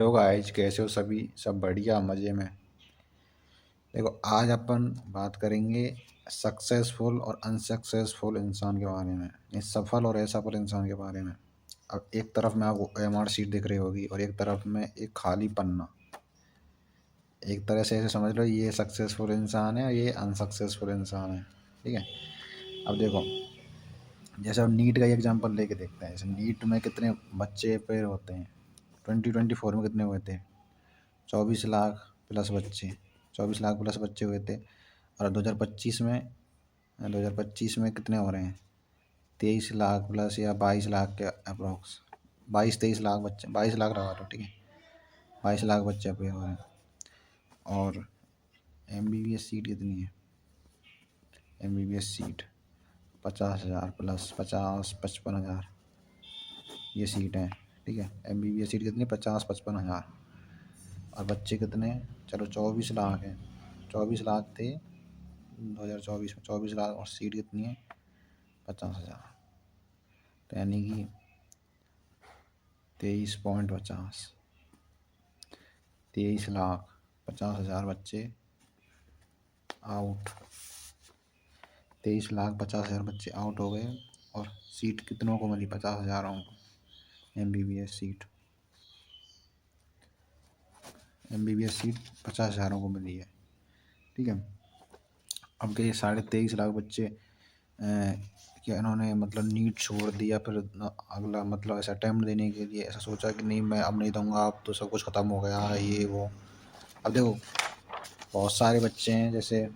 Hello guys, कैसे हो सभी? सब बढ़िया, मज़े में। देखो, आज अपन बात करेंगे सक्सेसफुल और अनसक्सेसफुल इंसान के बारे में, यानी सफल और असफल इंसान के बारे में। अब एक तरफ में आपको एमआर सीट दिख रही होगी और एक तरफ में एक खाली पन्ना। एक तरह से ऐसे समझ लो, ये सक्सेसफुल इंसान है और ये अनसक्सेसफुल इंसान है। ठीक है। अब देखो, जैसे अब नीट का ही एग्जांपल लेके देखते हैं। जैसे नीट में कितने बच्चे पे होते हैं? 2024 में कितने हुए थे? 24 लाख प्लस बच्चे। 24 लाख प्लस बच्चे हुए थे। और 2025 में कितने हो रहे हैं? 23 लाख प्लस या 22 लाख के अप्रोक्स। 22-23 लाख बच्चे, 22 लाख लगा लो, ठीक है। 22 लाख बच्चे अभी हो रहे हैं। और एमबीबीएस सीट कितनी है? एमबीबीएस सीट 50,000 प्लस 50, 55,000 ये सीट है। ठीक है। एमबीबीएस सीट कितनी? 50-55 हज़ार। और बच्चे कितने? चलो 24 लाख है। 24 लाख थे 2024 में। 24 लाख और सीट कितनी है? 50,000। तो यानी कि 23.50, 23,50,000 बच्चे आउट। 23,50,000 बच्चे आउट हो गए। और सीट कितनों को मिली? 50,000 को। एमबीबीएस सीट 50,000 को मिली है। ठीक है। अब के 23.5 लाख बच्चे क्या इन्होंने मतलब नीट छोड़ दिया, फिर अगला मतलब ऐसा अटैम्प्ट देने के लिए ऐसा सोचा कि नहीं, मैं अब नहीं दूंगा, अब तो सब कुछ ख़त्म हो गया ये वो। अब देखो, बहुत सारे बच्चे हैं, जैसे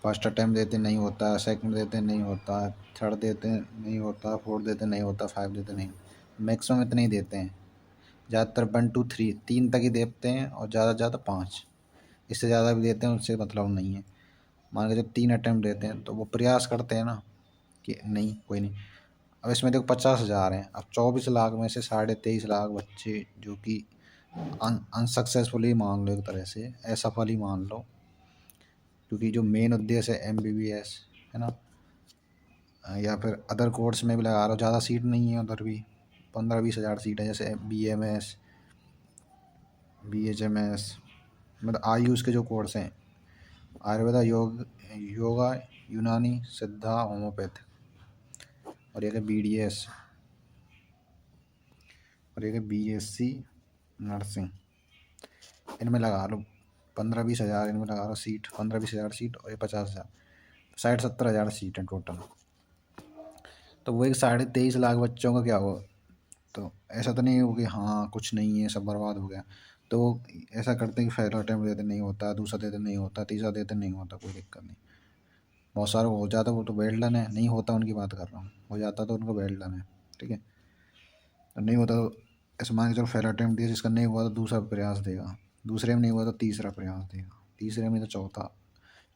फर्स्ट अटैम्प्ट देते नहीं होता, सेकंड देते नहीं होता, थर्ड देते नहीं होता, फोर्थ देते नहीं होता, फाइव देते नहीं। मैक्सिमम इतने ही देते हैं। ज़्यादातर 1 2 3 3 तक ही देते हैं, और ज़्यादा से ज़्यादा 5। इससे ज़्यादा भी देते हैं, उससे मतलब नहीं है। मान के जब 3 अटैम्प्ट देते हैं तो वो प्रयास करते हैं ना कि नहीं, कोई नहीं। अब इसमें देखो 50,000 हैं। अब 24 लाख में से 23.5 लाख बच्चे, जो कि अनसक्सेसफुल ही मान लो, एक तरह से असफल ही मान लो, क्योंकि जो मेन उद्देश्य है एमबीबीएस, है ना, या फिर अदर कोर्स में भी लगा लो, ज़्यादा सीट नहीं है उधर भी। 15-20 हज़ार सीट है। जैसे बीएमएस, बीएचएमएस, मतलब आयुष के जो कोर्स हैं, आयुर्वेदा, योगा, यूनानी, सिद्धा, होम्योपैथ, और एक है बीडीएस, और एक है बीएससी नर्सिंग। इनमें लगा लो 15-20 हज़ार, इनमें लगा लो सीट 15-20 हज़ार सीट, और ये 50,000, 60-70 हज़ार सीट है टोटल। तो वो एक 23.5 लाख बच्चों का क्या हुआ? तो ऐसा तो नहीं हो कि हाँ कुछ नहीं है, सब बर्बाद हो गया। तो वो ऐसा करते हैं कि पहला अटैम्प्ट देते नहीं होता, दूसरा देते नहीं होता, तीसरा देते नहीं होता, कोई दिक्कत नहीं। बहुत सारे हो जाता, वो तो वेल डन है। नहीं होता उनकी बात कर रहा हूँ, हो जाता तो उनको वेल डन है। ठीक है। तो नहीं होता तो ऐसे मान के चलो, पहला अटैम्प्ट दिया, जिसका नहीं हुआ तो दूसरा प्रयास देगा, दूसरे में नहीं हुआ तो तीसरा प्रयास देगा, तीसरे में तो चौथा,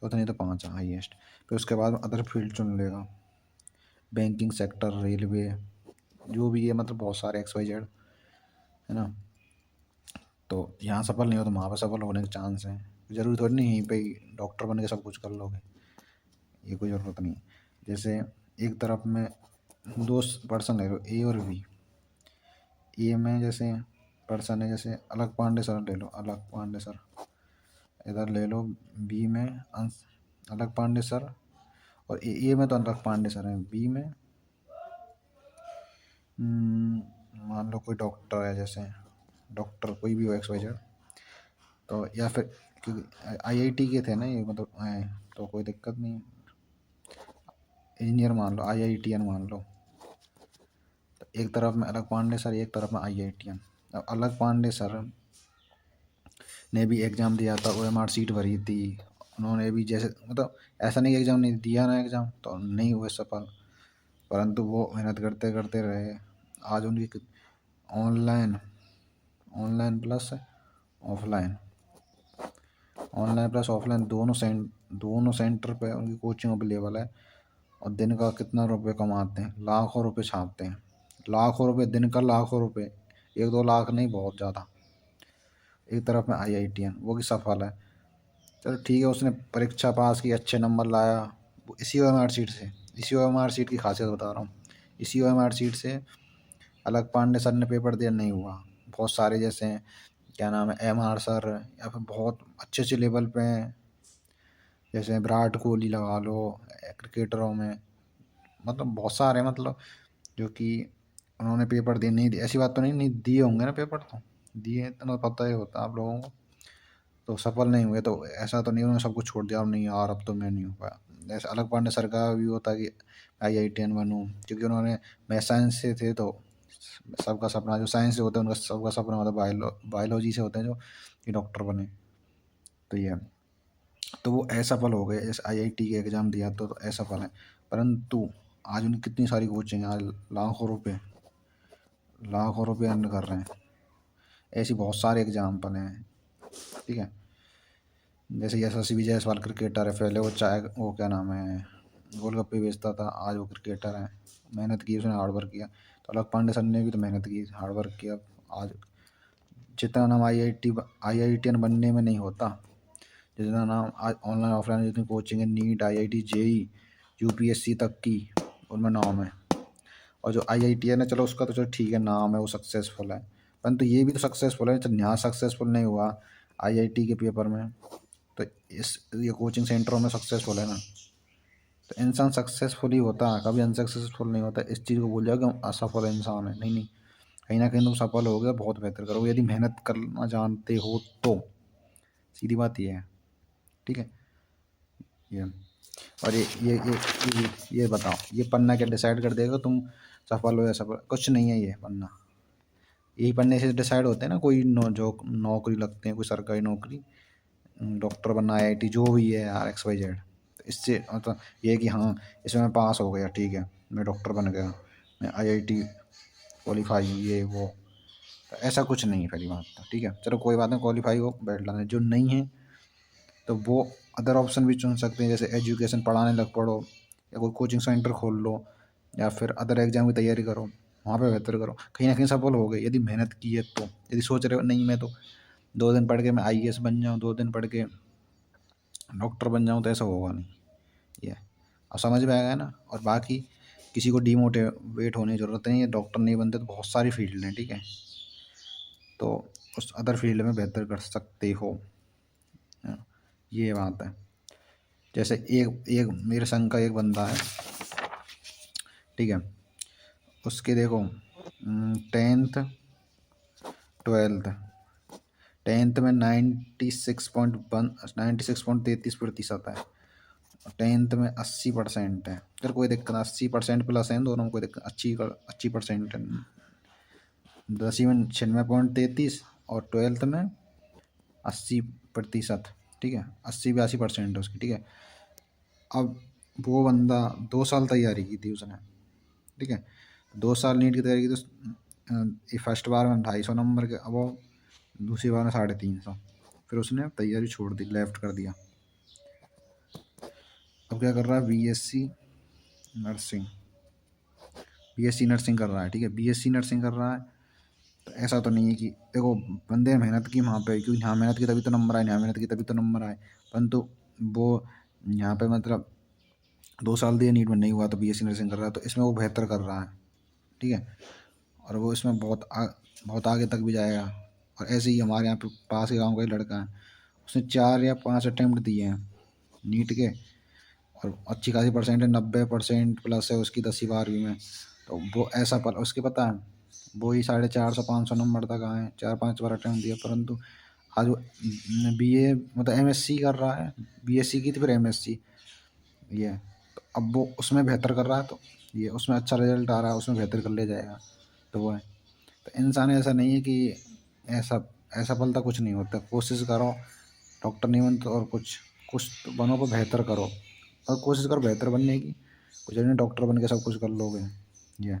चौथा नहीं तो पाँचवा हाईएस्ट। फिर उसके बाद अदर फील्ड चुन लेगा, बैंकिंग सेक्टर, रेलवे, जो भी है, मतलब बहुत सारे XYZ, है ना। तो यहाँ सफल नहीं हो तो वहाँ पर सफल होने के चांस हैं। ज़रूरी थोड़ी नहीं यहीं पे ही डॉक्टर बन के सब कुछ कर लोगे, ये कोई ज़रूरत नहीं। जैसे एक तरफ में दो पर्सन ले लो, ए और बी। ए में जैसे पर्सन है, जैसे अलग पांडे सर ले लो, अलग पांडे सर। इधर ले लो बी में अलग पांडे सर, और ए में तो अलग पांडे सर हैं। बी में मान लो कोई डॉक्टर है, जैसे डॉक्टर कोई भी हो XYZ। तो या फिर क्योंकि आईआईटी के थे ना ये, मतलब तो कोई दिक्कत नहीं। इंजीनियर मान लो, आईआईटीएन मान लो। तो एक तरफ में अलग पांडे सर, एक तरफ में आईआईटीएन। अब अलग पांडे सर ने भी एग्ज़ाम दिया था, OMR सीट भरी थी। उन्होंने भी जैसे, मतलब ऐसा नहीं कि एग्ज़ाम नहीं दिया ना, एग्ज़ाम तो नहीं हुए सफल, परंतु वो मेहनत करते करते रहे। आज उनकी online online plus offline online plus offline दोनों सेंटर पे उनकी कोचिंग अवेलेबल है। और दिन का कितना रुपए कमाते हैं? लाखों रुपए छापते हैं, लाखों रुपए दिन का, लाखों रुपए। 1-2 लाख नहीं, बहुत ज़्यादा। एक तरफ में आईआईटीएन, वो भी सफल है। चलो ठीक है, उसने परीक्षा पास की, अच्छे नंबर लाया, वो इसी OMR सीट से। इसी OMR सीट की खासियत बता रहा हूँ। इसी OMR सीट से अलग पांडे सर ने पेपर दिया, नहीं हुआ। बहुत सारे जैसे हैं, क्या नाम है, एमआर सर, या फिर बहुत अच्छे अच्छे लेवल पे हैं, जैसे विराट कोहली लगा लो क्रिकेटरों में, मतलब बहुत सारे, मतलब जो कि उन्होंने पेपर दिए, नहीं दिए ऐसी बात तो नहीं, नहीं दिए होंगे ना पेपर, तो दिए, इतना पता ही होता आप लोगों को, तो सफल नहीं हुए, तो ऐसा तो नहीं उन्होंने सब कुछ छोड़ दिया, अब नहीं यार अब तो मैं नहीं हो पाया। जैसे अलग पांडे सर का भी होता कि IITian बनूं, क्योंकि उन्होंने, मैं साइंस से थे, तो सबका सपना जो साइंस से होता है उनका सबका सपना होता है, बायोलॉजी से होते हैं जो कि डॉक्टर बने, तो ये, तो वो असफल हो गए, इस IIT के एग्ज़ाम दिया तो असफल है, परंतु आज उनकी कितनी सारी कोचिंग है, आज लाखों रुपए अर्न कर रहे हैं, ऐसी बहुत सारे एग्जाम्पल हैं, ठीक है। जैसे यशस्वी जायसवाल क्रिकेटर है, पहले वो चाय, वो क्या नाम है, गोलगप्पे बेचता था, आज वो क्रिकेटर है, मेहनत की उसने, हार्ड वर्क किया, तो अलग पांडे सर ने भी तो मेहनत की, हार्ड वर्क किया, आज जितना नाम IITian बनने में नहीं होता, जितना नाम आज ऑनलाइन ऑफलाइन जितनी कोचिंग है, नीट, IIT, JEE, UPSC तक की, उनमें नाम है, और जो IITian है, चलो उसका तो चलो ठीक है, नाम है, वो सक्सेसफुल है, परंतु ये भी तो सक्सेसफुल है, जब यहाँ सक्सेसफुल नहीं हुआ IIT के पेपर में, तो इस ये कोचिंग सेंटरों में सक्सेसफुल है ना, तो इंसान सक्सेसफुल ही होता है, कभी अनसक्सेसफुल नहीं होता, इस चीज़ को भूल जाओ कि हम असफल इंसान है, नहीं नहीं, कहीं ना कहीं तुम सफल हो गए, बहुत बेहतर करोगे यदि मेहनत करना जानते हो तो, सीधी बात ये है, ठीक है। ये और ये बताओ, ये पन्ना क्या डिसाइड कर देगा तुम सफल हो या सफल, कुछ नहीं है ये पन्ना, यही पन्ने से डिसाइड होते हैं ना, कोई जो नौकरी लगते हैं, कोई सरकारी नौकरी, डॉक्टर बनना, IIT जो भी है यार, XYZ, तो इससे मतलब ये है कि हाँ इसमें मैं पास हो गया, ठीक है, मैं डॉक्टर बन गया, मैं IIT क्वालिफाई, ये वो, तो ऐसा कुछ नहीं है पहली बात तो, ठीक है, चलो कोई बात नहीं, क्वालिफाई हो बैठ लाना, जो नहीं है तो वो अदर ऑप्शन भी चुन सकते हैं, जैसे एजुकेशन पढ़ाने लग पड़ो, या कोई कोचिंग सेंटर खोल लो, या फिर अदर एग्जाम की तैयारी करो, वहाँ पे बेहतर करो, कहीं ना कहीं सफल हो गए यदि मेहनत की है तो, यदि सोच रहे हो नहीं मैं तो 2 दिन पढ़ के मैं IAS बन जाऊँ, 2 दिन पढ़ के डॉक्टर बन जाऊँ, तो ऐसा होगा नहीं, ये अब समझ में आएगा ना। और बाकी किसी को डीमोटिवेट होने की ज़रूरत नहीं है, डॉक्टर नहीं बनते तो बहुत सारी फील्ड हैं, ठीक है, तो उस अदर फील्ड में बेहतर कर सकते हो, ये बात है। जैसे एक एक मेरे संग का एक बंदा है, ठीक है, उसके देखो 10th 12th, 10th में 96.33% है, 10th में 80% है, फिर कोई दिक्कत, 80% प्लस है दोनों में, कोई दिक्कत, अच्छी परसेंट है, 10वीं में 96.33 और 12th में 80%, ठीक है, 80-82% है उसकी, ठीक है। अब वो बंदा 2 साल तैयारी की थी उसने, ठीक है, 2 साल नीट की तैयारी की, तो ये फर्स्ट बार में 250 नंबर के, अब वो दूसरी बार में 350, फिर उसने तैयारी छोड़ दी, लेफ्ट कर दिया, अब क्या कर रहा है, नर्सिंग BSc नर्सिंग कर रहा है, ठीक है, BSc नर्सिंग कर रहा है, तो ऐसा तो नहीं है कि देखो बंदे ने मेहनत की वहाँ पे, क्योंकि यहाँ मेहनत की तभी तो नंबर आए, यहाँ मेहनत की तभी तो नंबर आए, परंतु वो यहाँ पे मतलब 2 साल दिए, नीट में नहीं हुआ तो BSc नर्सिंग कर रहा है, तो इसमें वो बेहतर कर रहा है, ठीक है, और वो इसमें बहुत आगे तक भी जाएगा। और ऐसे ही हमारे यहाँ पे पास के गाँव का ही लड़का है, उसने 4 या 5 अटैम्प्ट दिए हैं नीट के, और अच्छी खासी परसेंट है, 90% प्लस है उसकी 10वीं 12वीं में, तो वो ऐसा पर उसके पता है वो ही 450-500 नंबर तक आए, 4-5 बार अटैम्प्ट दिया, परंतु आज वो BA मतलब MSc कर रहा है, BSc की थी फिर MSc, ये तो अब वो उसमें बेहतर कर रहा है, तो ये उसमें अच्छा रिजल्ट आ रहा है, उसमें बेहतर कर ले जाएगा, तो वो है, तो इंसान ऐसा नहीं है कि ऐसा असफलता कुछ नहीं होता, कोशिश करो, डॉक्टर नहीं बनते और कुछ कुछ तो बनो, पर बेहतर करो, और कोशिश करो बेहतर बनने की, कुछ नहीं डॉक्टर बन के सब कुछ कर लोगे, ये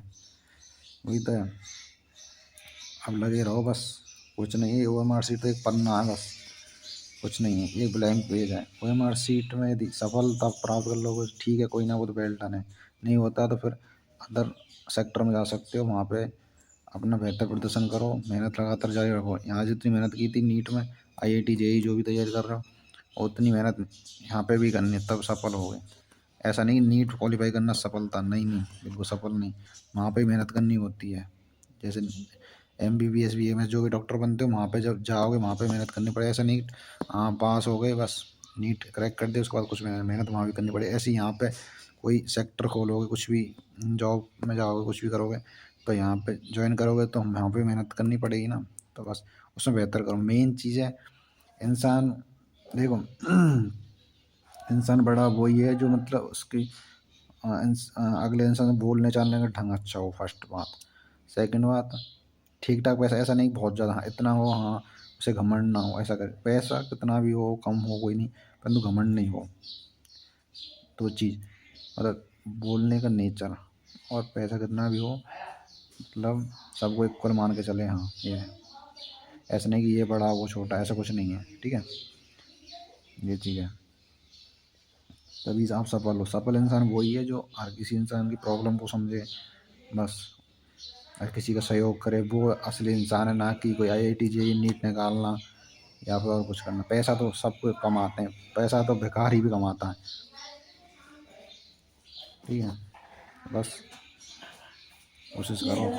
वही तो है, अब लगे रहो बस, कुछ नहीं है, OMR शीट तो एक पन्ना है बस, कुछ नहीं है, एक ब्लैंक पेज है, OMR शीट में यदि सफलता प्राप्त कर लोगे ठीक है, कोई ना, वो तो बेल्ट है, नहीं होता तो फिर अदर सेक्टर में जा सकते हो, वहाँ पे अपना बेहतर प्रदर्शन करो, मेहनत लगातार जारी रखो, यहाँ जितनी मेहनत की थी नीट में, IIT JEE जो भी तैयारी कर रहे हो उतनी मेहनत यहाँ पे भी करनी है, तब सफल हो गए, ऐसा नहीं नीट क्वालिफाई करना सफलता, नहीं नहीं बिल्कुल सफल नहीं, वहाँ पे भी मेहनत करनी होती है, जैसे MBBS BMS जो भी डॉक्टर बनते हो वहाँ पे जब जाओगे वहाँ पे मेहनत करनी पड़े। ऐसा नहीं हाँ पास हो गए बस नीट क्रैक कर दे उसके बाद कुछ मेहनत वहाँ भी करनी पड़े। ऐसे ही यहाँ पे कोई सेक्टर खोलोगे कुछ भी जॉब में जाओगे कुछ भी करोगे तो यहाँ पे ज्वाइन करोगे तो यहाँ पे मेहनत करनी पड़ेगी ना। तो बस उसमें बेहतर करो। मेन चीज़ है इंसान देखो इंसान बड़ा वही है जो मतलब उसकी अगले इंसान से बोलने चालने का ढंग अच्छा हो। फर्स्ट बात। सेकंड बात ठीक ठाक पैसा, ऐसा नहीं बहुत ज़्यादा हाँ इतना हो हाँ उसे घमंड ना हो। ऐसा करे पैसा कितना भी हो कम हो कोई नहीं परंतु घमंड नहीं हो। तो चीज़ मतलब बोलने का नेचर और पैसा कितना भी हो मतलब सबको इक्वल मान के चले। हाँ ये है। ऐसा नहीं कि ये बड़ा वो छोटा, ऐसा कुछ नहीं है। ठीक है ये चीज़ है। तभी आप सफल हो। सफल इंसान वही है जो हर किसी इंसान की प्रॉब्लम को समझे बस हर किसी का सहयोग करे। वो असली इंसान है ना कि कोई IIT JEE नीट निकालना या फिर और कुछ करना। पैसा तो सबको कमाते हैं, पैसा तो भिखारी भी कमाता है। ठीक है बस कोशिश करो।